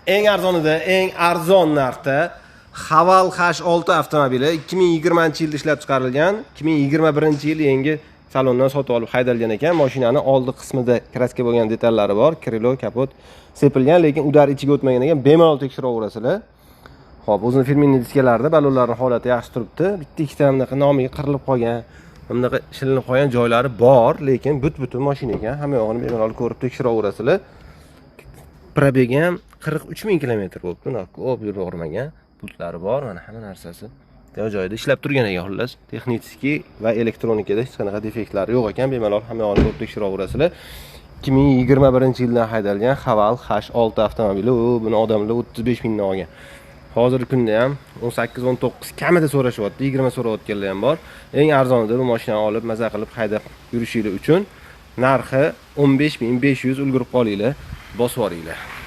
Eng arzonida, eng arzon narxda Haval H6 avtomobili 2020-yilda ishlab chiqarilgan, 2021-yil yangi salondan sotib olib haydalgan ekan. Mashinani oldi qismida kraska bo'lgan detallari bor, krilo, kapot sepilgan, lekin udar ichiga o'tmagan ekan. Bemalol tekshiraverasizlar. Xo'p, o'zining firminniy diskalarida balonlarning holati yaxshi turibdi. Bitta ikkita bunaqa nomiga qirilib qolgan, bunaqa shilinib qolgan joylari bor, lekin but-butun mashina ekan. Hamma yog'ini bemalol ko'rib tekshiraverasizlar. Probegi ham 43 000 kilometr bo'libdi. Ko'p yo'l bormagan. Pultlari bor, mana hamma narsasi joyida ishlab turgan ekan, xullas. Texnический va elektronikada hech qanaqa defektlar yo'q ekan. Bemalol hamma yog'ini ko'rib tekshiraverasizlar. 2021-yildan haydalgan Haval H6 avtomobili. Buni odamlar 35 mingdan olgan. Hozirgi kunda ham 18-19 kamida so'rashyapti, 20 so'rayotganlar ham bor. Eng arzonida bu mashinani olib maza qilib haydab yurishingiz uchun narxi 15 500 ulgurib qolinglar, bosib olinglar.